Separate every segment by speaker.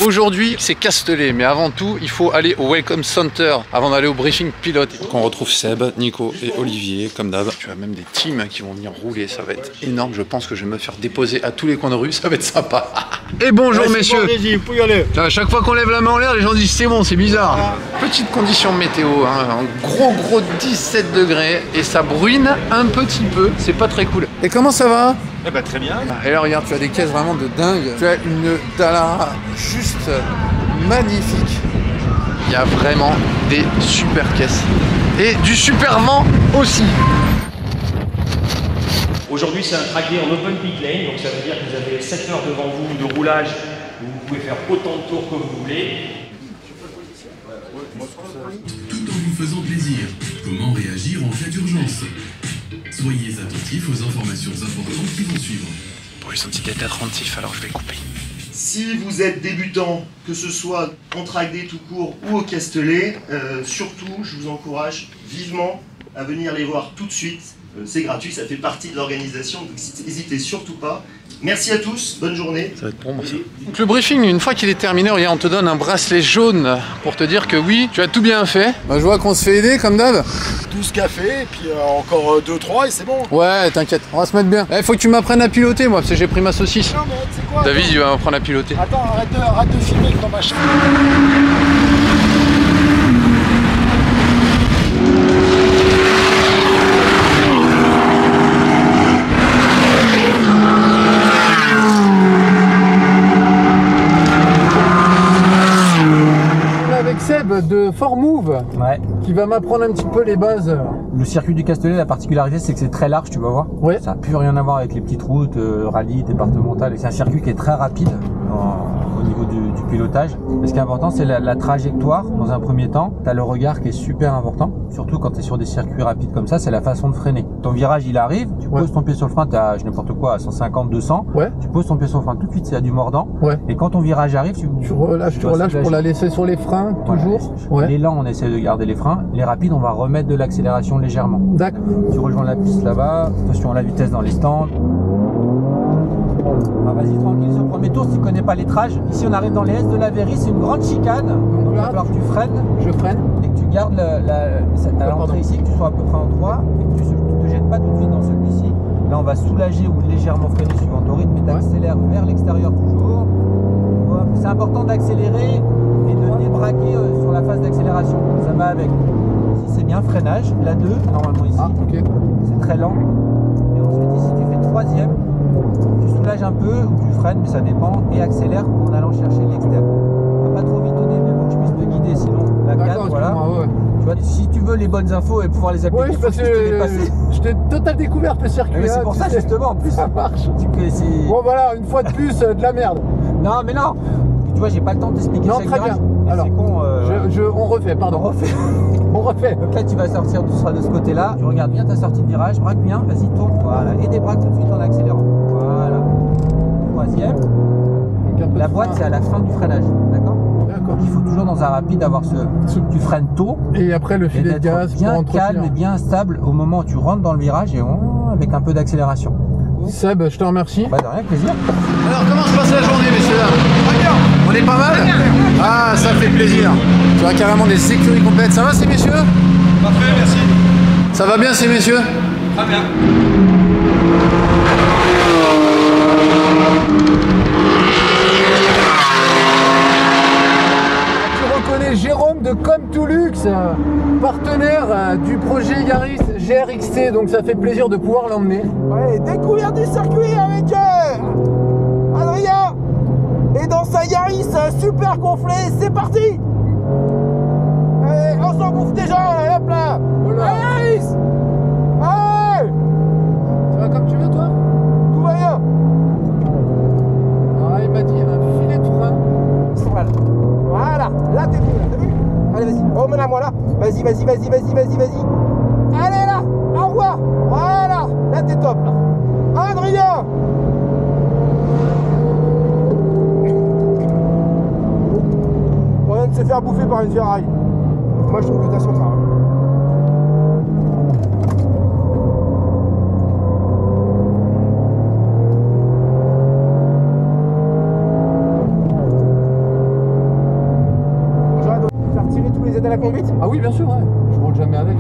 Speaker 1: Aujourd'hui, c'est Castellet, mais avant tout, il faut aller au Welcome Center avant d'aller au briefing pilote. Donc on retrouve Seb, Nico et Olivier, comme d'hab. Tu as même des teams qui vont venir rouler, ça va être énorme. Je pense que je vais me faire déposer à tous les coins de rue, ça va être sympa. Et bonjour messieurs.
Speaker 2: Bon, y aller.
Speaker 1: À chaque fois qu'on lève la main en l'air, les gens disent c'est bon, c'est bizarre. Petite condition météo, hein, un gros 17 degrés et ça bruine un petit peu, c'est pas très cool. Et comment ça va?
Speaker 2: Eh ben très bien.
Speaker 1: Et là regarde, tu as des caisses vraiment de dingue. Tu as une Dallara juste magnifique. Il y a vraiment des super caisses. Et du super vent aussi.
Speaker 3: Aujourd'hui, c'est un track day en open pit lane, donc ça veut dire que vous avez 7 heures devant vous de roulage où vous pouvez faire autant de tours que vous voulez.
Speaker 4: Tout en vous faisant plaisir. Comment réagir en cas d'urgence? Soyez attentifs aux informations importantes qui vont suivre.
Speaker 1: Bon, ils sont d'être attentifs, alors je vais couper.
Speaker 5: Si vous êtes débutant, que ce soit en track day tout court ou au Castellet, surtout, je vous encourage vivement à venir les voir tout de suite. C'est gratuit, ça fait partie de l'organisation, donc n'hésitez surtout pas. Merci à tous, bonne journée.
Speaker 1: Ça va être pour moi ça. Donc le briefing, une fois qu'il est terminé, regarde, on te donne un bracelet jaune pour te dire que oui, tu as tout bien fait. Bah, je vois qu'on se fait aider comme d'hab.
Speaker 2: 12 cafés, et puis encore 2-3 et c'est bon.
Speaker 1: Ouais, t'inquiète, on va se mettre bien. Il faut que tu m'apprennes à piloter moi, parce que j'ai pris ma saucisse.
Speaker 2: Non mais c'est quoi?
Speaker 1: David, il va m'apprendre à piloter.
Speaker 2: Attends, arrête de filmer dans ma chaîne.
Speaker 1: Seb de Formove,
Speaker 6: ouais,
Speaker 1: qui va m'apprendre un petit peu les bases.
Speaker 6: Le circuit du Castellet, la particularité c'est que c'est très large, tu vas voir.
Speaker 1: Ouais.
Speaker 6: Ça n'a plus rien à voir avec les petites routes, rallye, départementales. C'est un circuit qui est très rapide au niveau du pilotage. Mais ce qui est important, c'est la trajectoire dans un premier temps. Tu as le regard qui est super important, surtout quand tu es sur des circuits rapides comme ça, c'est la façon de freiner. Ton virage il arrive, tu poses ton pied sur le frein, tu as n'importe quoi à 150, 200,
Speaker 1: ouais.
Speaker 6: Tu poses ton pied sur le frein tout de suite, c'est à du mordant.
Speaker 1: Ouais.
Speaker 6: Et quand ton virage arrive, tu relâches
Speaker 1: pour la laisser sur les freins, toujours.
Speaker 6: Ouais. Les lents, on essaie de garder les freins. Les rapides, on va remettre de l'accélération légèrement.
Speaker 1: D'accord.
Speaker 6: Tu rejoins la piste là-bas. Attention à la vitesse dans les stands. Ah, vas-y, tranquille sur le premier tour si tu connais pas les trages. Ici, on arrive dans les S de la Véry. C'est une grande chicane. Donc, il va falloir que tu freines. Je freine. Et que tu gardes à l'entrée ici, que tu sois à peu près en droit. Et que tu te jettes pas tout de suite dans celui-ci. Là, on va soulager ou légèrement freiner suivant ton rythme. Et tu accélères vers l'extérieur toujours. Voilà. C'est important d'accélérer et de débraquer sur la phase d'accélération. Ça va avec. Ici c'est bien, freinage, la 2, normalement ici.
Speaker 1: Ah, okay.
Speaker 6: C'est très lent. Et ensuite ici tu fais troisième, tu soulages un peu ou tu freines, mais ça dépend, et accélère en allant chercher l'externe. Pas trop vite au début pour que je puisse te guider, sinon la 4, voilà.
Speaker 1: Ouais.
Speaker 6: Tu vois, si tu veux les bonnes infos et pouvoir les appliquer, il faut que je te les passer.
Speaker 1: Je t'ai total découverte le circuit.
Speaker 6: Mais c'est pour ça justement, en plus.
Speaker 1: Ça marche.
Speaker 6: Bon
Speaker 1: voilà, une fois de plus, de la merde.
Speaker 6: Non mais non. Tu vois, j'ai pas le temps de t'expliquer chaque virage.
Speaker 1: Alors,
Speaker 6: c'est con,
Speaker 1: on refait, pardon.
Speaker 6: On refait. Donc là, tu vas sortir, tu seras de ce côté-là. Tu regardes bien ta sortie de virage, braque bien, vas-y, tourne. Voilà. Et débraque tout de suite en accélérant. Voilà. Troisième. La boîte, c'est à la fin du freinage. D'accord. Donc il faut toujours dans un rapide avoir tu freines tôt.
Speaker 1: Et après le filet de gaz.
Speaker 6: Bien calme et bien stable au moment où tu rentres dans le virage et avec un peu d'accélération.
Speaker 1: Seb, je te remercie.
Speaker 6: Bah de rien, plaisir.
Speaker 1: Alors comment se passe la journée, messieurs dames? On est pas mal? Ah, ça fait plaisir. Tu as carrément des sécurités complètes. Ça va ces messieurs?
Speaker 2: Parfait, merci.
Speaker 1: Ça va bien ces messieurs?
Speaker 2: Très bien.
Speaker 1: Tu reconnais Jérôme de Comme2Luxe, partenaire du projet Yaris GRXT, donc ça fait plaisir de pouvoir l'emmener.
Speaker 7: Ouais, découverte du circuit avec Adrien et dans sa Yaris super gonflée, c'est parti. Allez, on s'en bouffe déjà, là, hop là. Yaris. Allez.
Speaker 1: Ça va comme tu veux toi?
Speaker 7: Tout va bien.
Speaker 1: Ah, il m'a dit un filet de frein.
Speaker 7: Voilà, là t'es bien, t'as vu? Allez vas-y, remets-la moi là. Vas-y. Allez là, envoie. Voilà, là t'es top là. Adrien. On vient de se faire bouffer par une Ferrari. Moi je trouve que t'as son train.
Speaker 6: de la conduite? Ah oui, bien sûr, ouais. Je roule jamais avec.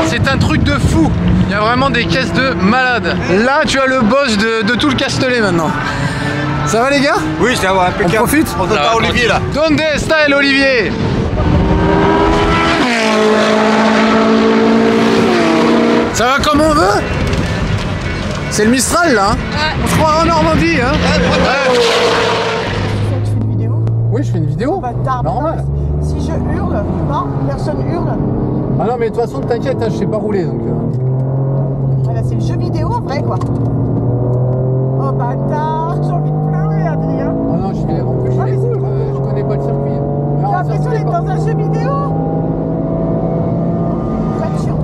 Speaker 1: C'est un truc de fou. Il y a vraiment des caisses de malades. Là, tu as le boss de tout le Castellet maintenant. Ça va les gars?
Speaker 2: Oui, ça va, impeccable.
Speaker 1: On profite?
Speaker 2: On donne pas Olivier là.
Speaker 1: Donde style Olivier? Ça va comme on veut? C'est le Mistral là, hein? On se croit en Normandie, hein?
Speaker 8: Tu fais une vidéo?
Speaker 6: Oui, je fais une vidéo.
Speaker 8: Bâtard.
Speaker 6: Normal.
Speaker 8: Si je hurle, non, personne hurle.
Speaker 6: Ah non, mais de toute façon, t'inquiète, hein, je sais pas rouler donc.
Speaker 8: Voilà, c'est le jeu vidéo en vrai quoi. Oh bâtard, j'ai envie de pleurer, Adrien.
Speaker 6: Ah non, en plus,
Speaker 8: Ah, mais c'est cool.
Speaker 6: je connais pas le circuit.
Speaker 8: J'ai l'impression d'être dans un jeu vidéo. Voiture.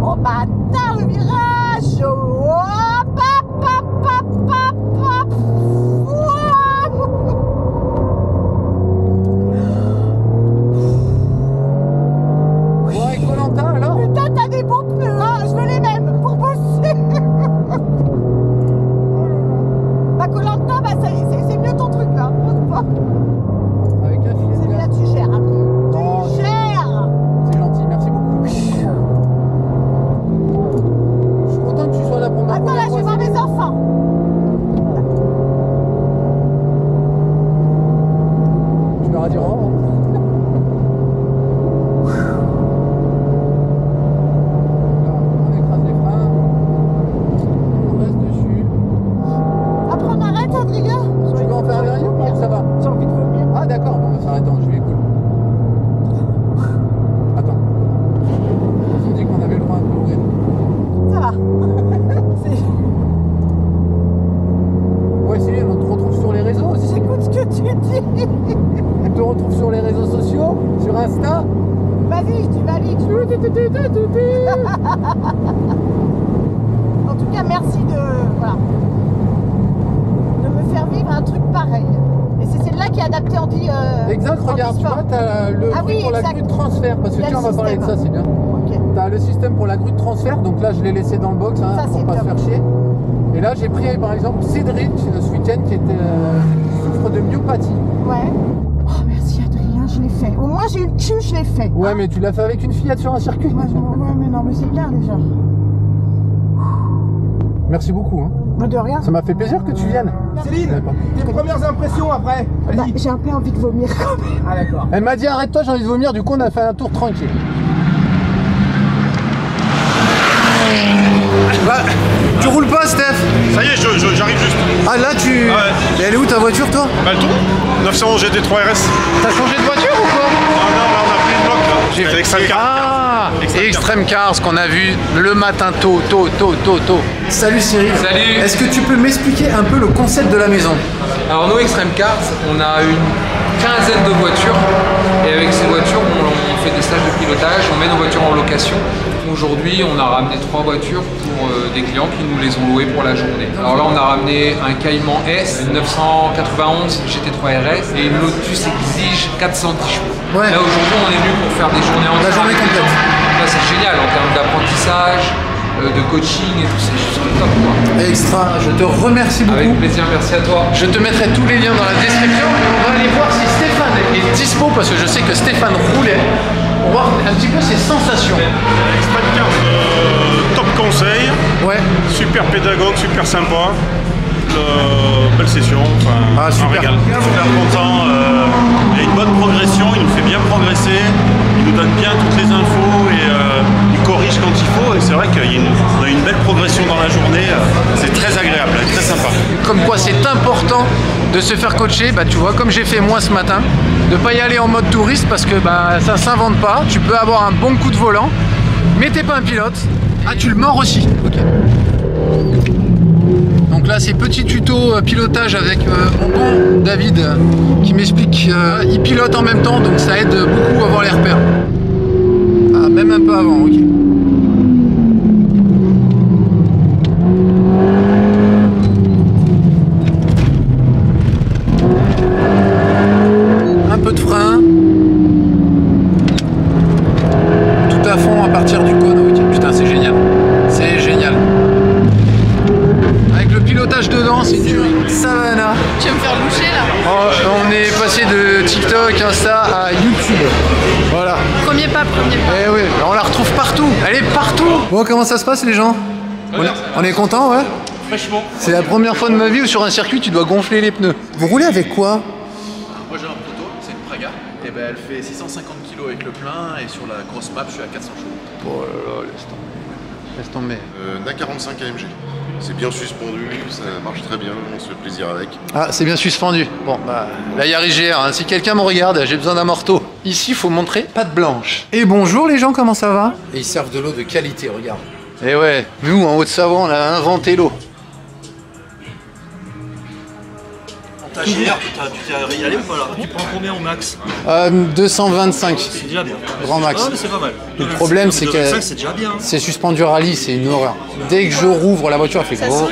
Speaker 8: Oh bâtard, le virage. Oh, pap, pap, pap, pap, pap.
Speaker 6: Ouais, Koh-Lanta alors?
Speaker 8: Putain, t'as des bons pneus, hein. Je veux les mêmes pour bosser. Bah, Koh-Lanta, bah, c'est mieux ton truc là.
Speaker 6: Avec un filet
Speaker 8: C'est
Speaker 6: de
Speaker 8: bien,
Speaker 6: gaz.
Speaker 8: tu gères. Hein.
Speaker 6: Oh,
Speaker 8: Tu gères.
Speaker 6: C'est gentil, merci beaucoup. Je suis content que tu sois là pour ma
Speaker 8: Attends, là, je vais voir mes enfants.
Speaker 6: Tu leur as dit au revoir. On écrase les freins. On reste dessus.
Speaker 8: Après, on arrête, Adrien.
Speaker 6: Tu veux en faire un dernier ou pas? Ça va?
Speaker 8: J'ai envie de vomir.
Speaker 6: Ah d'accord, bon, ça attends, je vais écouter. Attends. Ils ont dit qu'on avait le droit à courir.
Speaker 8: Ça va. C'est-
Speaker 6: Ouais, Céline, on te retrouve sur les réseaux aussi.
Speaker 8: J'écoute ce que tu dis.
Speaker 6: On te retrouve sur les réseaux sociaux, sur Insta.
Speaker 8: Vas-y, je dis valide. En tout cas, merci voilà, de me faire vivre un truc pareil. Et c'est celle-là qui est adaptée en dit.
Speaker 6: Exact, regarde, tu vois, t'as le
Speaker 8: Ah
Speaker 6: truc
Speaker 8: oui,
Speaker 6: pour la
Speaker 8: exact.
Speaker 6: grue de transfert. Parce que
Speaker 8: Il y a
Speaker 6: tiens, on
Speaker 8: le
Speaker 6: va parler de ça,
Speaker 8: système.
Speaker 6: c'est bien.
Speaker 8: Ok.
Speaker 6: T'as le système pour la grue de transfert, donc là je l'ai laissé dans le box hein,
Speaker 8: Ça,
Speaker 6: pour
Speaker 8: c'est
Speaker 6: pas se
Speaker 8: top.
Speaker 6: faire chier. Et là j'ai pris par exemple Cédric ce week-end qui souffre de myopathie.
Speaker 8: Ouais. Oh, merci Adrien, je l'ai fait. Au moins j'ai eu le cul, je l'ai fait.
Speaker 6: Ouais, mais tu l'as fait avec une fillette sur un circuit.
Speaker 8: Ouais, mais non, mais c'est bien déjà.
Speaker 6: Merci beaucoup. Hein.
Speaker 8: Bah, de rien.
Speaker 6: Ça m'a fait plaisir que tu viennes.
Speaker 7: Céline, tes premières impressions après?
Speaker 8: Bah, j'ai un peu envie de vomir quand même.
Speaker 7: Ah d'accord.
Speaker 6: Elle m'a dit arrête-toi, j'ai envie de vomir. Du coup, on a fait un tour tranquille.
Speaker 1: Bah, tu roules pas, Steph?
Speaker 9: Ça y est, j'arrive juste.
Speaker 1: Ah là, tu...
Speaker 9: Ouais.
Speaker 1: Et elle est où ta voiture, toi?
Speaker 9: Bah, le tour 911 GT3 RS.
Speaker 1: T'as changé de voiture ou quoi?
Speaker 9: Ah non, là, on a pris une bloc là. J'ai fait Extreme Car.
Speaker 1: Ah, Extreme Cars qu'on a vu le matin tôt. Salut Cyril.
Speaker 10: Salut.
Speaker 1: Est-ce que tu peux m'expliquer un peu le concept de la maison?
Speaker 10: Alors nous, Extreme Cars, on a une quinzaine de voitures et avec ces voitures, on fait des stages de pilotage, on met nos voitures en location. Aujourd'hui, on a ramené 3 voitures pour des clients qui nous les ont louées pour la journée. Alors là, on a ramené un Cayman S, une 991 GT3 RS et une Lotus Exige 410 chevaux.
Speaker 1: Ouais.
Speaker 10: Là, aujourd'hui, on est venu pour faire des journées entières.
Speaker 1: La journée
Speaker 10: avec les
Speaker 1: complète.
Speaker 10: gens. Là, c'est génial en termes d'apprentissage, de coaching et tout, c'est juste top quoi.
Speaker 1: Extra, je te remercie beaucoup.
Speaker 10: Avec plaisir, merci à toi.
Speaker 1: Je te mettrai tous les liens dans la description et on va aller voir si Stéphane est dispo parce que je sais que Stéphane roulait pour voir un petit peu ses sensations.
Speaker 9: Extreme Car, top conseil.
Speaker 1: Ouais.
Speaker 9: Super pédagogue, super sympa. Belle session. Enfin,
Speaker 1: super.
Speaker 9: un régal. Super content. Il y a une bonne progression, il nous fait bien progresser. Il nous donne bien toutes les infos et il corrige quand il faut. Et c'est vrai qu'on a une belle progression dans la journée. C'est très agréable, très sympa.
Speaker 1: Comme quoi c'est important de se faire coacher, bah tu vois, comme j'ai fait moi ce matin, de pas y aller en mode touriste parce que bah ça s'invente pas, tu peux avoir un bon coup de volant, mais t'es pas un pilote. Ah, tu le mords aussi. Ok. Donc là c'est petit tuto pilotage avec mon bon David qui m'explique, il pilote en même temps donc ça aide beaucoup à avoir les repères. Ah, même un peu avant, ok. Un peu de frein. Tout à fond à partir du cône, ok. Putain, c'est génial. C'est génial. la retrouve partout. Elle est partout. Bon, comment ça se passe les gens? On est content, ouais?
Speaker 3: Franchement.
Speaker 1: C'est la première fois de ma vie où sur un circuit tu dois gonfler les pneus. Vous roulez avec quoi?
Speaker 11: Moi j'ai un proto, c'est une Praga. Et ben elle fait 650 kg avec le plein et sur la grosse map je suis à 400 chevaux.
Speaker 1: Oh là là, laisse tomber. Laisse tomber.
Speaker 12: D'un 45 AMG. C'est bien suspendu, ça marche très bien, on se fait plaisir avec.
Speaker 1: Ah, c'est bien suspendu. Bon, bah, la Yaris GR, hein. Si quelqu'un me regarde, j'ai besoin d'un morteau. Ici, il faut montrer patte blanche. Et bonjour les gens, comment ça va? Et ils servent de l'eau de qualité, regarde. Et ouais, nous, en Haute-Savoie, on a inventé l'eau.
Speaker 5: Ta GR, tu t'es régalé ou pas là? Tu prends combien au max?
Speaker 1: 225.
Speaker 5: C'est déjà bien.
Speaker 1: Grand max.
Speaker 5: Ah, mais c'est pas mal.
Speaker 1: Le problème, c'est que c'est suspendu rallye, c'est une horreur. Dès que je rouvre la voiture, elle fait gros.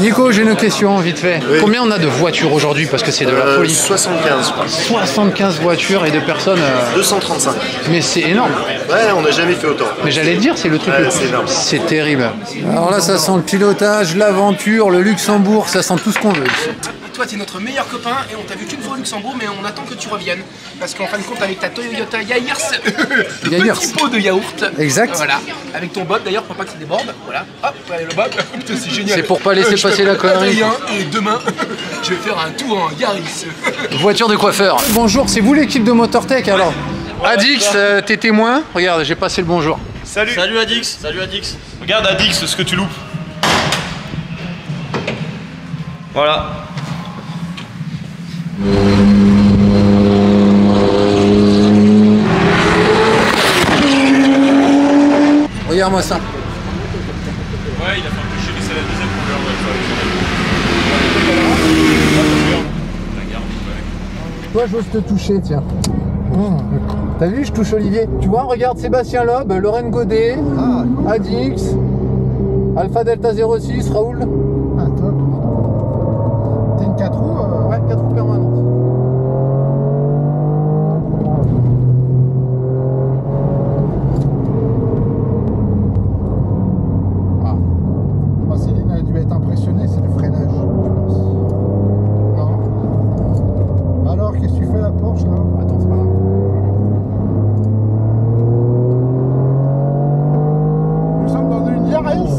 Speaker 1: Nico, j'ai une question, vite fait. Oui. Combien on a de voitures aujourd'hui? Parce que c'est de la folie.
Speaker 5: 75.
Speaker 1: 75 voitures et de personnes.
Speaker 5: 235.
Speaker 1: Mais c'est énorme.
Speaker 5: Ouais, on n'a jamais fait autant.
Speaker 1: Mais j'allais te dire, c'est le truc.
Speaker 5: Ouais, c'est énorme.
Speaker 1: C'est terrible. Alors là, ça sent le pilotage, l'aventure, le Luxembourg, ça sent tout ce qu'on veut ici.
Speaker 13: Toi, t'es notre meilleur copain et on t'a vu qu'une fois au Luxembourg, mais on attend que tu reviennes. Parce qu'en fin de compte, avec ta Toyota Yaris, petit pot de yaourt.
Speaker 1: Exact.
Speaker 13: Voilà. Avec ton bob d'ailleurs, pour pas que ça déborde. Voilà. Hop, allez, le bob. C'est génial.
Speaker 1: C'est pour pas laisser passer la connerie.
Speaker 13: Et demain, je vais faire un tour en Yaris.
Speaker 1: Voiture de coiffeur. Bonjour, c'est vous l'équipe de Motortech alors? Adix, t'es témoin? Regarde, j'ai passé le bonjour.
Speaker 5: Salut. Salut Adix. Salut Adix. Regarde Adix, ce que tu loupes. Voilà.
Speaker 1: Regarde-moi ça.
Speaker 9: Ouais, il a fait un peu chier, mais c'est la deuxième couleur.
Speaker 1: Toi, j'ose te toucher, tiens. T'as vu, je touche Olivier. Tu vois, regarde Sébastien Loeb, Lorraine Godet, Adix, Alpha Delta 06, Raoul.
Speaker 2: Ah, top. T'es une 4 roues
Speaker 1: Ouais, 4 roues permanentes.
Speaker 2: Céline a dû être impressionnée, c'est le freinage, je pense. Non. Alors, qu'est-ce que tu fais la Porsche là?
Speaker 1: Attends, c'est pas grave.
Speaker 2: Nous sommes dans une Yaris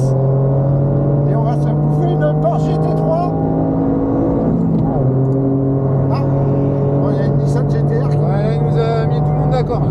Speaker 2: et on va se bouffer une Porsche GT3. Ah, bon, il y a une Nissan GTR qui...
Speaker 1: Ouais, il nous a mis tout le monde d'accord là.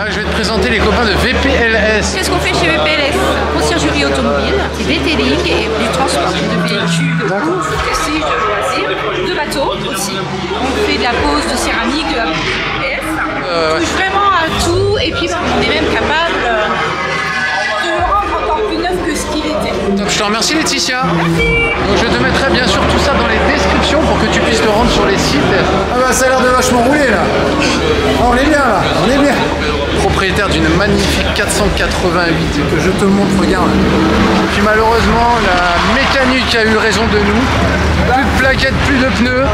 Speaker 1: Je vais te présenter les copains de VPLS.
Speaker 14: Qu'est-ce qu'on fait chez VPLS? Conciergerie automobile, detailing et du transport de véhicules, de taxis, de loisirs, de bateaux aussi. On fait de la pose de céramique, de la VPLS. On touche vraiment à tout et puis on est même capable de le rendre encore plus neuf que ce qu'il était.
Speaker 1: Donc, je te remercie Laetitia. Donc, je te mettrai bien sûr tout ça dans les descriptions pour que tu puisses te rendre sur les sites. Ah bah ça a l'air de vachement rouler là. Ah, on est bien là, on est bien. Propriétaire d'une magnifique 488 que je te montre, regarde. Puis malheureusement la mécanique a eu raison de nous. Plus de plaquettes, plus de pneus.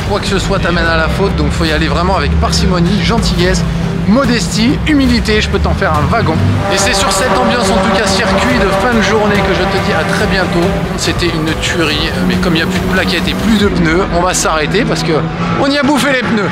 Speaker 1: Quoi que ce soit t'amène à la faute, donc faut y aller vraiment avec parcimonie, gentillesse, modestie, humilité, je peux t'en faire un wagon. Et c'est sur cette ambiance en tout cas circuit de fin de journée que je te dis à très bientôt. C'était une tuerie, mais comme il n'y a plus de plaquettes et plus de pneus, on va s'arrêter parce que on y a bouffé les pneus.